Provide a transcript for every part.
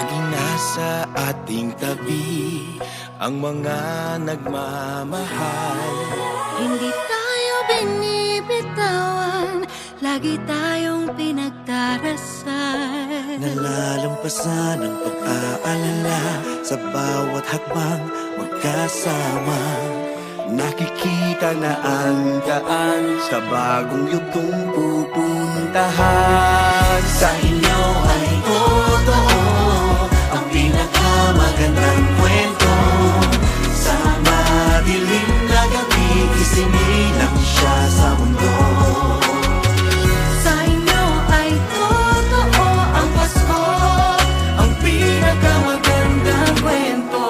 Laging nasa ating tabi ang mga nagmamahal. Hindi tayo binibitawan, lagi tayong pinagdarasal. Nalalampasan ang pag-aalala sa bawat hakbang magkasama. Nakikita na ang daan sa bagong yugtong pupuntahan. Sa inyo ay totoo ang pinakamagandang kwento. Sa madilim na gabi, isinilang siya sa mundo. Sa inyo ay totoo ang Pasko, Ang pinakamagandang kwento.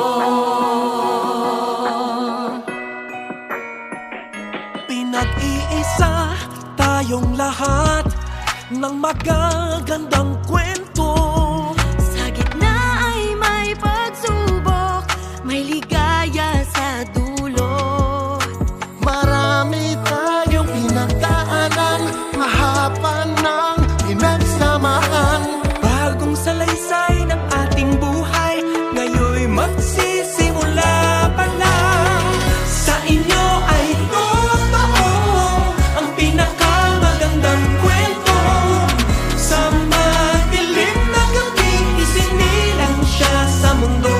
Pinag-iisa tayong lahat ng magagandang kwento. sa gitna ay may pagsubok, may ligaya sa dulo. Marami tayong pinagdaanan, mahaba ng pinagsamahan. Bagong salaysay ng ating buhay, ngayon'y magsisimula pa lang. Sa inyo ay totoo ang pinakamagandang kwento. Sa madilim na gabi, isinilang siya sa mundo.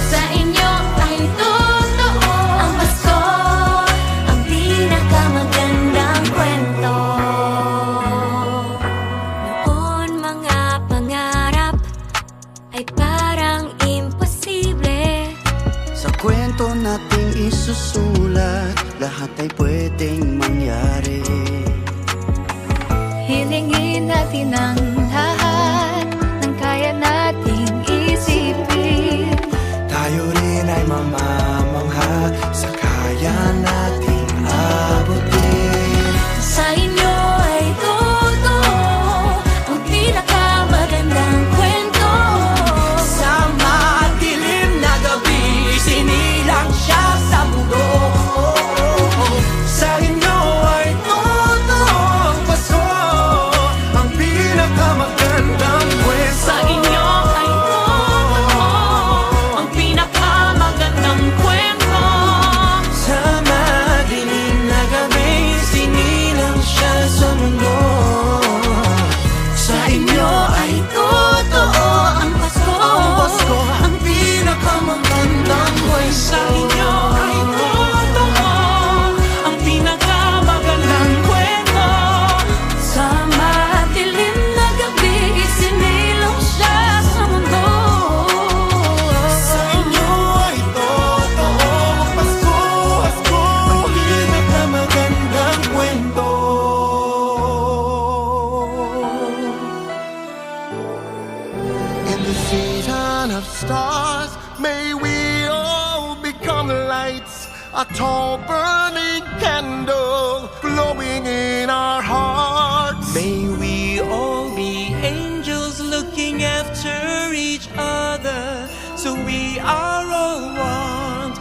Sa inyo ay totoo ang Pasko, ang pinakamagandang kwento. Noon mga pangarap ay parang imposible. Sa kwento nating isusulat, lahat ay pwedeng mangyari. Hilingin natin ang lahat ng kaya nating isipin. Tayo rin ay mamamangha sa kaya nating abutin. Sa inyo ay totoo ang pinakamagandang kwento. Sa madilim na gabi, sinilang siya sa mundo. Sa inyo ay totoo ang Pasko, ang pinakamagandang kwento. Sa inyo ay totoo ang pinakamagandang kwento. Sa madilim na gabi, sinilang siya sa mundo. Sa inyo ay totoo ang Pasko, ang pinakamagandang kwento. Sa inyo ay totoo ang pinakamagandang kwento. Sa madilim na gabi, isinilang siya sa mundo. Sa inyo ay totoo ang Pasko, ang pinakamagandang kwento. In the season of stars, may we all become lights, a tall burning candle glowing in our hearts. May we all be angels looking after each other, so we are all one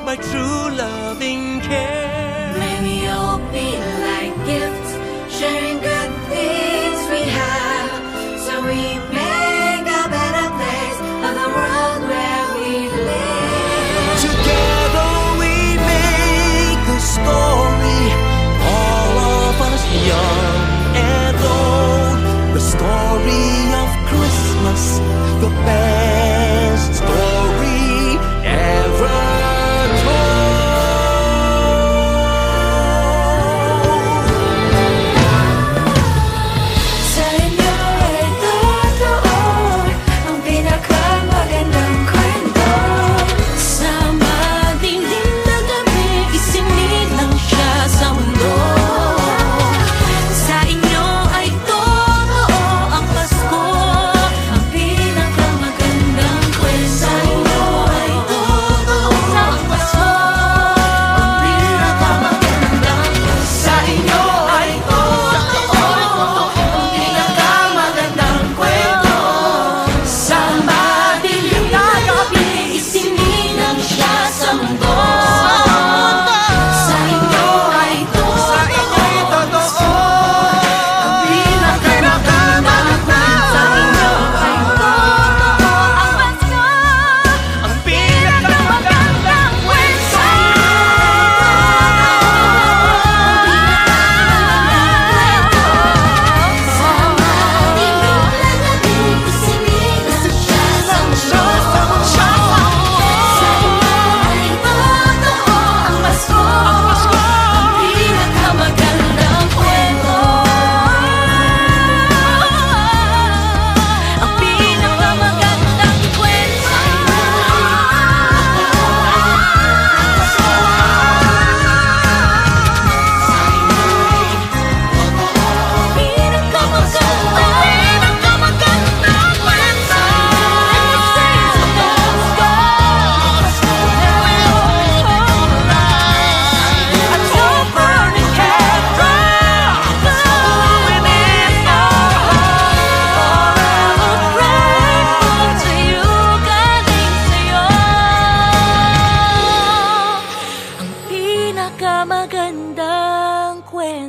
by true loving care. May we all be like gifts, sharing good things we have, so we make a better place of the world where we live. Together we make a story, all of us young and old. The story of Christmas, the best story ever told.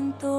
juntos.